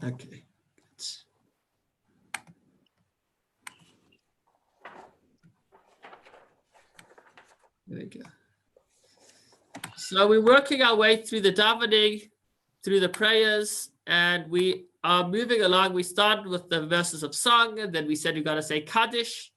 Okay. There we go. So we're working our way through the davening, through the prayers, and we are moving along. We started with the verses of song, and then we said we got to say Kaddish.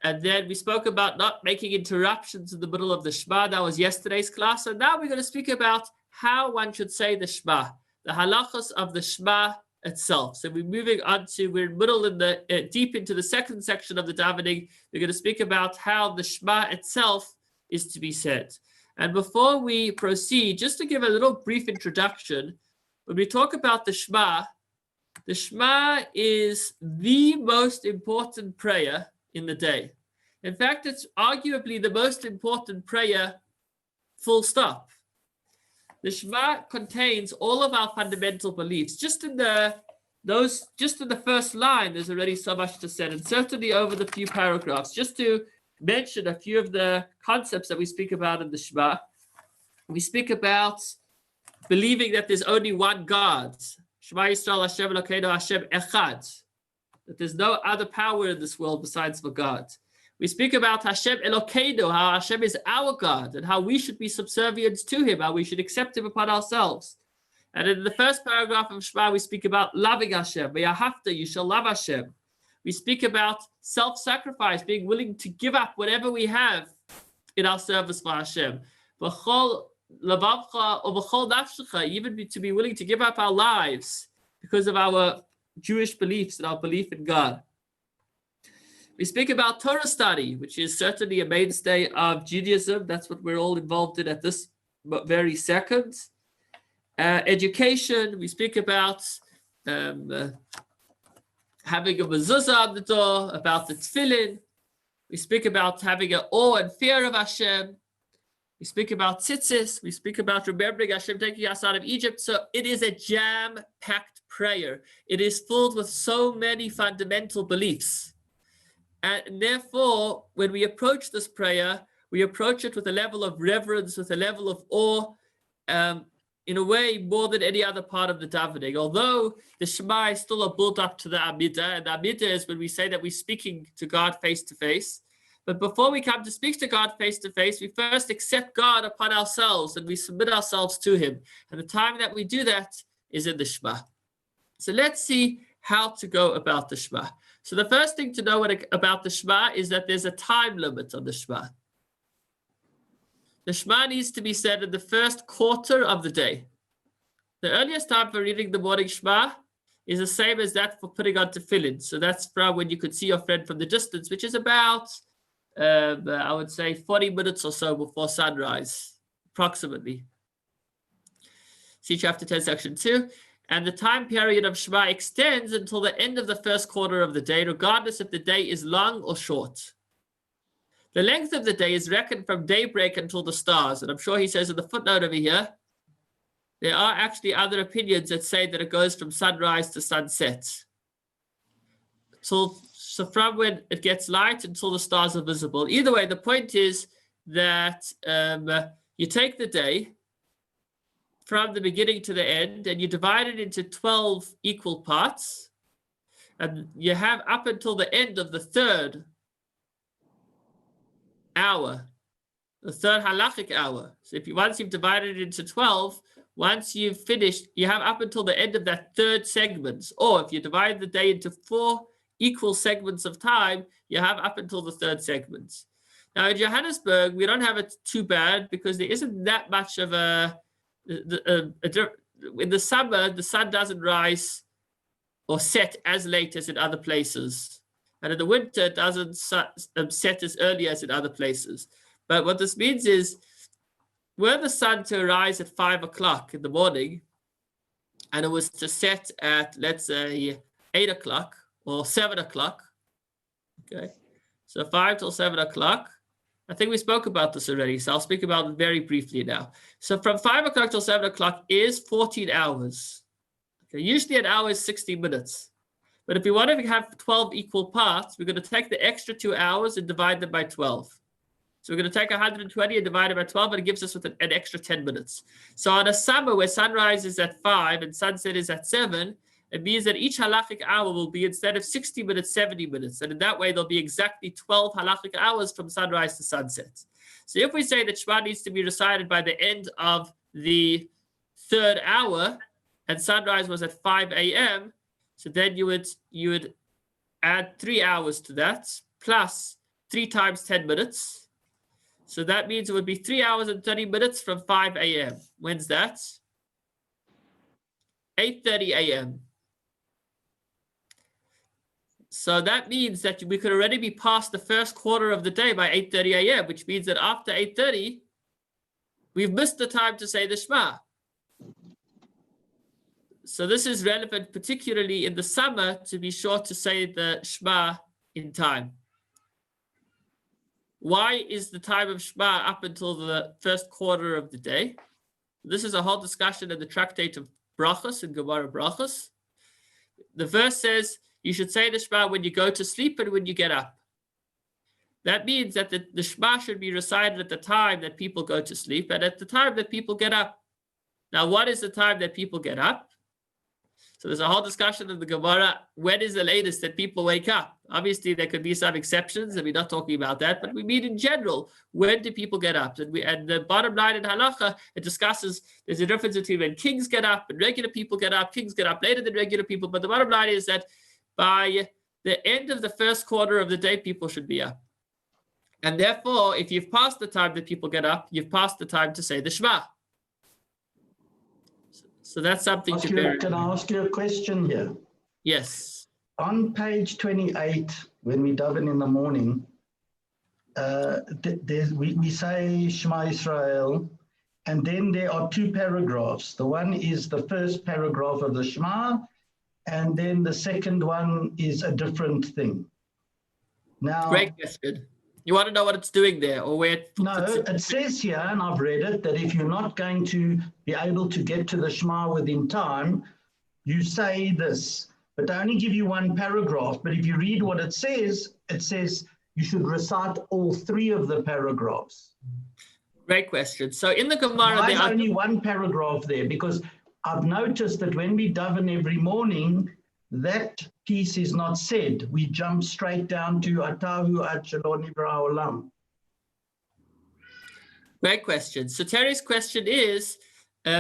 And then we spoke about not making interruptions in the middle of the Shema. That was yesterday's class. And now we're going to speak about how one should say the Shema, the halachos of the Shema itself. So we're moving on to, we're middle in the, deep into the second section of the davening. We're going to speak about how the Shema itself is to be said. And before we proceed, just to give a little brief introduction, when we talk about the Shema is the most important prayer in the day. In fact, it's arguably the most important prayer, full stop. The Shema contains all of our fundamental beliefs. Just in the first line, there's already so much to say, and certainly over the few paragraphs. Just to mention a few of the concepts that we speak about in the Shema. We speak about believing that there's only one God. Shema Yisrael Hashem Elokeinu Hashem Echad. That there's no other power in this world besides for God. We speak about Hashem Elokeinu, how Hashem is our God, and how we should be subservient to Him, how we should accept Him upon ourselves. And in the first paragraph of Shema, we speak about loving Hashem. V'yahavta, you shall love Hashem. We speak about self-sacrifice, being willing to give up whatever we have in our service for Hashem. V'chol lavavcha or v'chol nafshecha, even to be willing to give up our lives because of our Jewish beliefs and our belief in God. We speak about Torah study, which is certainly a mainstay of Judaism. That's what we're all involved in at this very second. Education, we speak about having a mezuzah on the door, about the tefillin. We speak about having an awe and fear of Hashem. We speak about tzitzis. We speak about remembering Hashem taking us out of Egypt. So it is a jam-packed prayer. It is filled with so many fundamental beliefs. And therefore, when we approach this prayer, we approach it with a level of reverence, with a level of awe, in a way more than any other part of the davening. Although the Shema is still a build-up to the Amidah, and the Amidah is when we say that we're speaking to God face-to-face. But before we come to speak to God face-to-face, we first accept God upon ourselves, and we submit ourselves to Him. And the time that we do that is in the Shema. So let's see how to go about the Shema. So the first thing to know about the Shema is that there's a time limit on the Shema. The Shema needs to be said in the first quarter of the day. The earliest time for reading the morning Shema is the same as that for putting on tefillin. So that's from when you could see your friend from the distance, which is about, I would say, 40 minutes or so before sunrise, approximately. See chapter 10, section 2. And the time period of Shema extends until the end of the first quarter of the day, regardless if the day is long or short. The length of the day is reckoned from daybreak until the stars. And I'm sure he says in the footnote over here, there are actually other opinions that say that it goes from sunrise to sunset. So from when it gets light until the stars are visible. Either way, the point is that you take the day from the beginning to the end, and you divide it into 12 equal parts, and you have up until the end of the third hour, the third halachic hour. So once you've divided it into 12, once you've finished, you have up until the end of that third segment. Or if you divide the day into 4 equal segments of time, you have up until the third segment. Now in Johannesburg, we don't have it too bad because there isn't that much of in the summer, the sun doesn't rise or set as late as in other places. And in the winter, it doesn't set as early as in other places. But what this means is, were the sun to rise at 5 o'clock in the morning, and it was to set at, let's say, 8 o'clock or 7 o'clock, okay? So 5 till 7 o'clock, I think we spoke about this already, so I'll speak about it very briefly now. So from 5 o'clock till 7 o'clock is 14 hours. Okay, usually an hour is 60 minutes. But if we want to have 12 equal parts, we're going to take the extra 2 hours and divide them by 12. So we're going to take 120 and divide it by 12, and it gives us with an extra 10 minutes. So on a summer where sunrise is at 5 and sunset is at 7, it means that each halachic hour will be, instead of 60 minutes, 70 minutes. And in that way, there'll be exactly 12 halachic hours from sunrise to sunset. So if we say that Shema needs to be recited by the end of the third hour, and sunrise was at 5 a.m., so then you would add 3 hours to that, plus 3 times 10 minutes. So that means it would be 3 hours and 30 minutes from 5 a.m. When's that? 8:30 a.m. So that means that we could already be past the first quarter of the day by 8:30 a.m., which means that after 8:30, we've missed the time to say the Shema. So this is relevant, particularly in the summer, to be sure to say the Shema in time. Why is the time of Shema up until the first quarter of the day? This is a whole discussion in the tractate of Brachos, in Gemara Brachos. The verse says you should say the Shema when you go to sleep and when you get up. That means that the Shema should be recited at the time that people go to sleep and at the time that people get up. Now, what is the time that people get up? So there's a whole discussion in the Gemara, when is the latest that people wake up? Obviously, there could be some exceptions, and we're not talking about that, but we mean in general, when do people get up? And the bottom line in Halacha, it discusses, there's a difference between when kings get up and regular people get up. Kings get up later than regular people, but the bottom line is that by the end of the first quarter of the day, people should be up. And therefore, if you've passed the time that people get up, you've passed the time to say the Shema. So that's something to bear. Can I ask you a question here? Yes. On page 28, when we daven in the morning, we say Shema Israel, and then there are 2 paragraphs. The one is the first paragraph of the Shema, and then the second one is a different thing. Now, great question. You want to know what it's doing there, or where it no, it says here, and I've read it, that if you're not going to be able to get to the Shema within time, you say this. But they only give you 1 paragraph. But if you read what it says you should recite all 3 of the paragraphs. Great question. So in the Gemara, there's only 1 paragraph there, because I've noticed that when we daven every morning, that piece is not said. We jump straight down to Atahu ad Shalom Nivra Olam. Great question. So Terry's question is,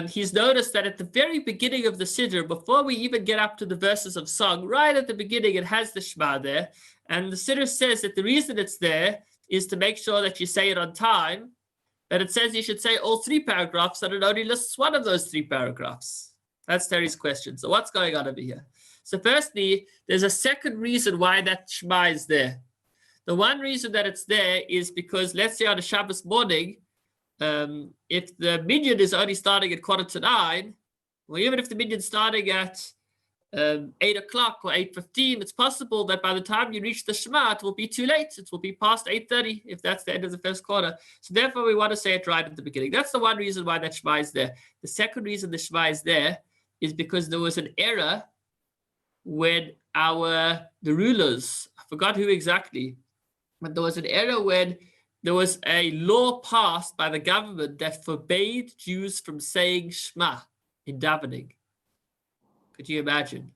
he's noticed that at the very beginning of the Siddur, before we even get up to the verses of song, right at the beginning, it has the Shema there. And the Siddur says that the reason it's there is to make sure that you say it on time. But it says you should say all 3 paragraphs, and it only lists 1 of those 3 paragraphs. That's Terry's question. So what's going on over here? So firstly, there's a second reason why that Shema is there. The one reason that it's there is because, let's say on a Shabbos morning, if the minyan is only starting at 8:45, or even if the minyan's starting at 8 o'clock or 8:15, it's possible that by the time you reach the Shema, it will be too late. It will be past 8:30 if that's the end of the first quarter. So therefore, we want to say it right at the beginning. That's the one reason why that Shema is there. The second reason the Shema is there is because there was an error when the rulers, I forgot who exactly, but there was an error when there was a law passed by the government that forbade Jews from saying Shema in davening. Could you imagine?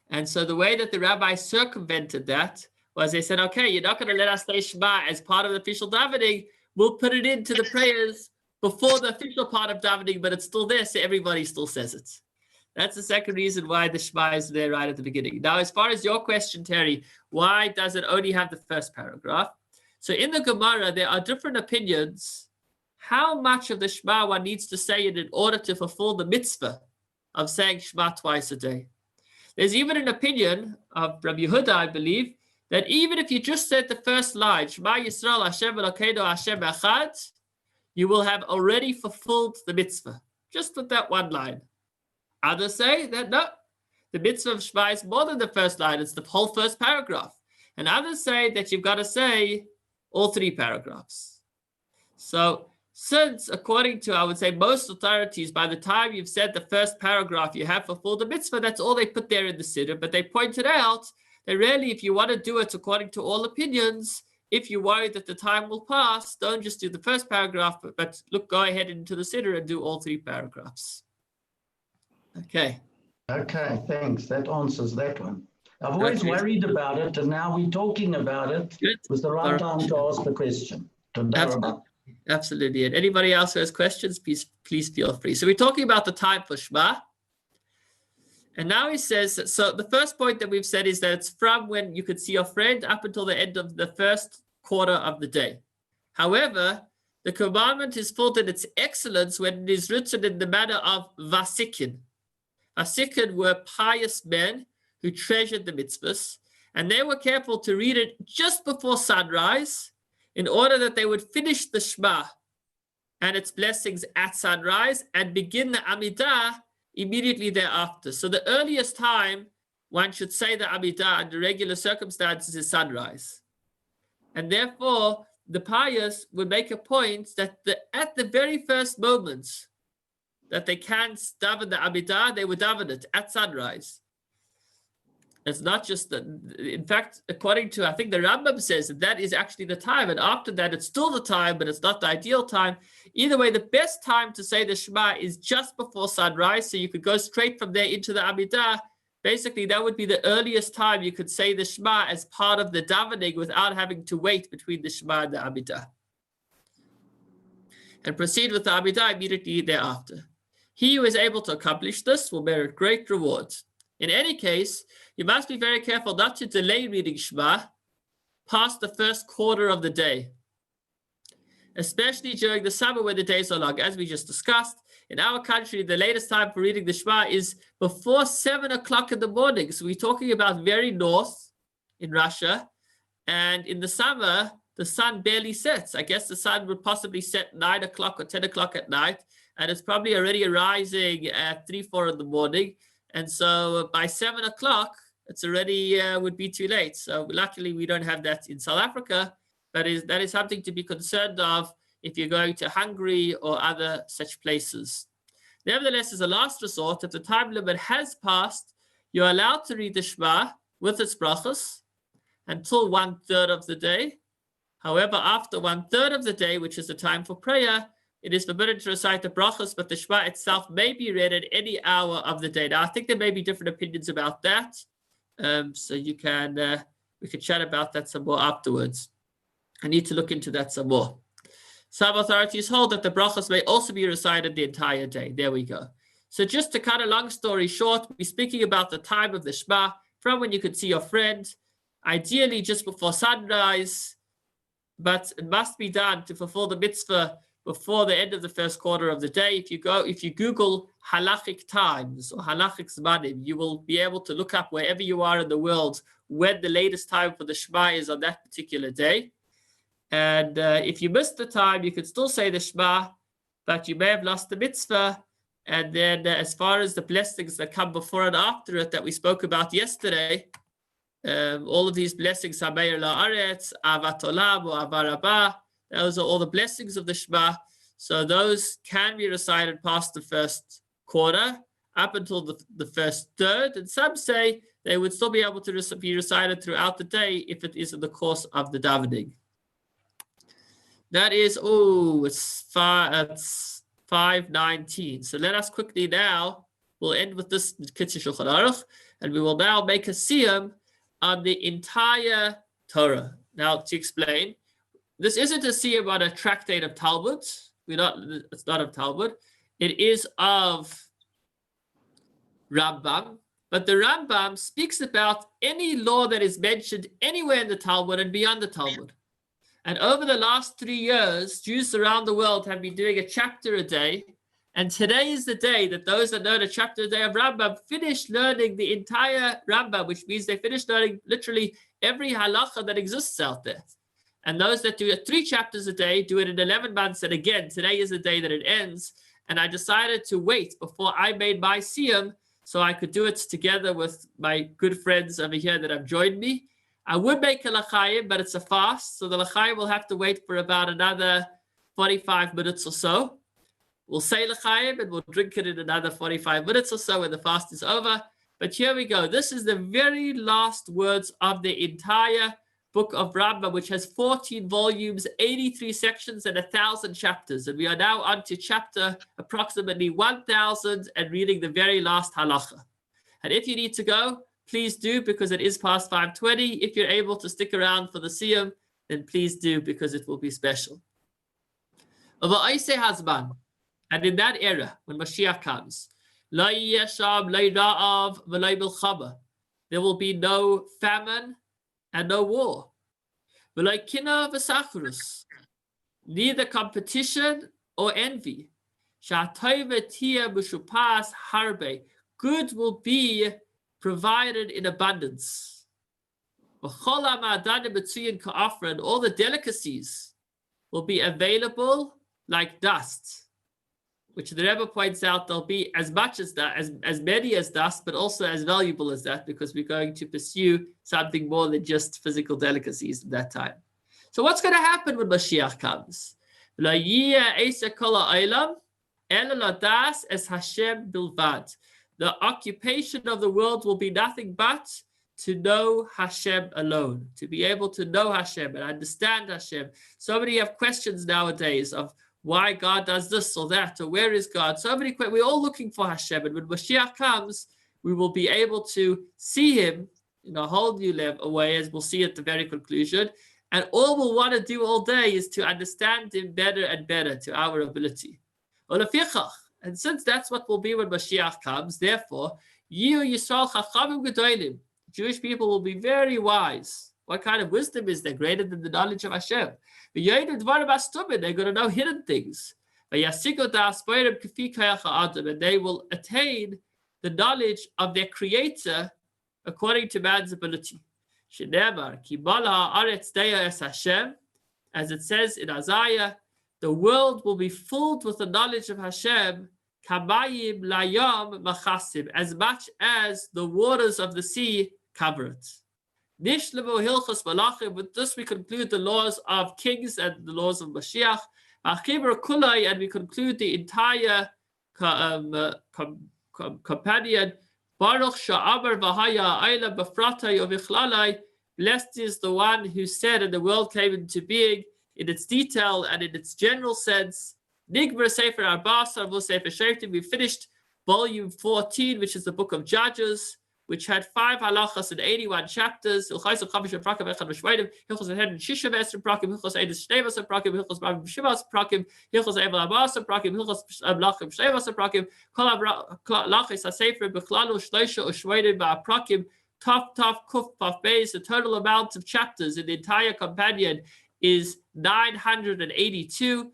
And so the way that the rabbis circumvented that was they said, okay, you're not going to let us say Shema as part of the official davening. We'll put it into the prayers before the official part of davening, but it's still there, so everybody still says it. That's the second reason why the Shema is there right at the beginning. Now, as far as your question, Terry, why does it only have the first paragraph? So in the Gemara, there are different opinions how much of the Shema one needs to say it in order to fulfill the mitzvah of saying Shema twice a day. There's even an opinion of Rabbi Yehuda, I believe, that even if you just said the first line, Shema Yisrael Hashem Elokeinu Hashem Echad, you will have already fulfilled the mitzvah, just with that one line. Others say that no, the mitzvah of Shema is more than the first line, it's the whole first paragraph. And others say that you've got to say all 3 paragraphs. So since, according to, I would say, most authorities, by the time you've said the first paragraph, you have fulfilled the mitzvah, that's all they put there in the Siddur. But they pointed out that really, if you want to do it according to all opinions, if you're worried that the time will pass, don't just do the first paragraph, but look, go ahead into the Siddur and do all 3 paragraphs. Okay. Okay, thanks. That answers that one. I've always Okay. worried about it, and now we're talking about it. Good. It was the right time to ask the question. Absolutely. Absolutely. And anybody else who has questions, please feel free. So we're talking about the time for Shema. And now he says, so the first point that we've said is that it's from when you could see your friend up until the end of the first quarter of the day. However, the commandment is full in its excellence when it is written in the manner of vasikin. Vasikin were pious men who treasured the mitzvahs, and they were careful to read it just before sunrise in order that they would finish the Shema and its blessings at sunrise and begin the Amidah immediately thereafter. So the earliest time one should say the Amidah under regular circumstances is sunrise. And therefore, the pious would make a point that at the very first moments that they can daven the Amidah, they would daven it at sunrise. It's not just that. In fact, according to, I think the Rambam says that is actually the time. And after that, it's still the time, but it's not the ideal time. Either way, the best time to say the Shema is just before sunrise. So you could go straight from there into the Amidah. Basically, that would be the earliest time you could say the Shema as part of the davening without having to wait between the Shema and the Amidah. And proceed with the Amidah immediately thereafter. He who is able to accomplish this will merit great rewards. In any case, you must be very careful not to delay reading Shema past the first quarter of the day, especially during the summer when the days are long. As we just discussed, in our country, the latest time for reading the Shema is before 7 o'clock in the morning. So we're talking about very north in Russia. And in the summer, the sun barely sets. I guess the sun would possibly set 9 o'clock or 10 o'clock at night. And it's probably already rising at 3, 4 in the morning. And so by 7 o'clock, it's already would be too late. So luckily, we don't have that in South Africa. But that is something to be concerned of if you're going to Hungary or other such places. Nevertheless, as a last resort, if the time limit has passed, you're allowed to read the Shema with its brachos until 1/3 of the day. However, after 1/3 of the day, which is the time for prayer, it is forbidden to recite the brachos, but the Shema itself may be read at any hour of the day. Now, I think there may be different opinions about that. So you can, we could chat about that some more afterwards. I need to look into that some more. Some authorities hold that the brachos may also be recited the entire day. There we go. So just to cut a long story short, we're speaking about the time of the Shema from when you could see your friend, ideally just before sunrise, but it must be done to fulfill the mitzvah before the end of the first quarter of the day. If you Google halachic times or halachic zmanim, you will be able to look up wherever you are in the world when the latest time for the Shema is on that particular day. And if you missed the time, you could still say the Shema, but you may have lost the mitzvah. And then as far as the blessings that come before and after it that we spoke about yesterday, all of these blessings, Hameir La'aretz, Avat Olam, or Avar Rabba, those are all the blessings of the Shema. So those can be recited past the first quarter up until the first third. And some say they would still be able to be recited throughout the day if it is in the course of the davening. That is, it's 5:19. So let us quickly now, we'll end with this Kitzur Shulchan Aruch, and we will now make a siyum on the entire Torah. Now, to explain, this isn't a siyum on a tractate of Talmud. It's not of Talmud. It is of Rambam. But the Rambam speaks about any law that is mentioned anywhere in the Talmud and beyond the Talmud. And over the last 3 years, Jews around the world have been doing a chapter a day. And today is the day that those that learn a chapter a day of Rambam finish learning the entire Rambam, which means they finish learning literally every halacha that exists out there. And those that do 3 chapters a day do it in 11 months. And again, today is the day that it ends. And I decided to wait before I made my siyum so I could do it together with my good friends over here that have joined me. I would make a l'chaim, but it's a fast. So the l'chaim will have to wait for about another 45 minutes or so. We'll say l'chaim and we'll drink it in another 45 minutes or so when the fast is over. But here we go. This is the very last words of the entire book of Rambam, which has 14 volumes, 83 sections, and 1,000 chapters. And we are now on to chapter approximately 1,000 and reading the very last halacha. And if you need to go, please do, because it is past 5:20. If you're able to stick around for the Siyum, then please do, because it will be special. And in that era, when Mashiach comes, there will be no famine and no war. Neither competition or envy. Good will be provided in abundance. And all the delicacies will be available like dust, which the Rebbe points out there'll be as much as that, as many as dust, but also as valuable as that, because we're going to pursue something more than just physical delicacies at that time. So what's going to happen when Mashiach comes? The occupation of the world will be nothing but to know Hashem alone, to be able to know Hashem and understand Hashem. So many have questions nowadays of why God does this or that, or where is God? So many questions. We're all looking for Hashem, and when Mashiach comes, we will be able to see Him in a whole new way, as we'll see at the very conclusion. And all we'll want to do all day is to understand Him better and better to our ability. And since that's what will be when Mashiach comes, therefore, Jewish people will be very wise. What kind of wisdom is there greater than the knowledge of Hashem? They're going to know hidden things. And they will attain the knowledge of their Creator according to man's ability. As it says in Isaiah, the world will be filled with the knowledge of Hashem, as much as the waters of the sea cover it. With this we conclude the laws of kings and the laws of Mashiach, and we conclude the entire companion. Blessed is the one who said, and the world came into being in its detail and in its general sense. We finished volume 14, which is the book of Judges, which had 5 halachas and 81 chapters. The total amount of chapters in the entire companion is 982.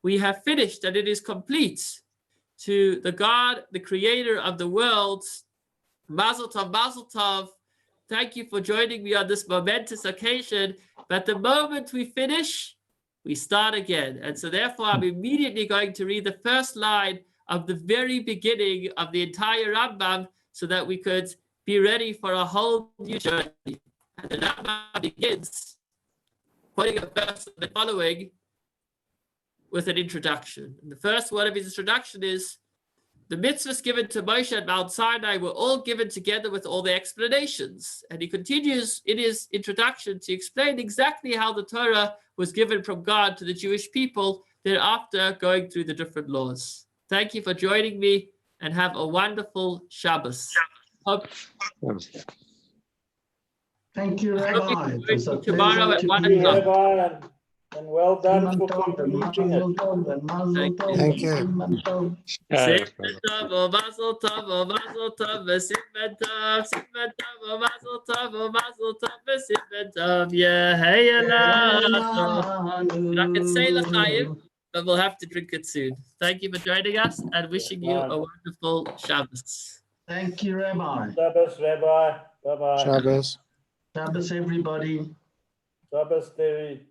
We have finished, and it is complete. To the God, the creator of the world. Mazel tov, mazel tov. Thank you for joining me on this momentous occasion. But the moment we finish, we start again. And so therefore, I'm immediately going to read the first line of the very beginning of the entire Rambam so that we could be ready for a whole new journey. And the Rambam begins, putting a verse in the following, with an introduction. And the first word of his introduction is, the mitzvahs given to Moshe at Mount Sinai were all given together with all the explanations. And he continues in his introduction to explain exactly how the Torah was given from God to the Jewish people, thereafter going through the different laws. Thank you for joining me, and have a wonderful Shabbos. Thank you, Rabbi. It was a tomorrow at 1 Thank you, o'clock. Rabbi, and well done for completing it. Thank you. Simmen tov, mazel tov, mazel tov, simmen tov, mazel tov, mazel tov, simmen tov, I can say l'chaim, but we'll have to drink it soon. Thank you for joining us, and wishing you a wonderful Shabbos. Thank you, Rabbi. Shabbos, Rabbi. Bye-bye. Shabbos. Shabbos, everybody. Shabbos, Terry.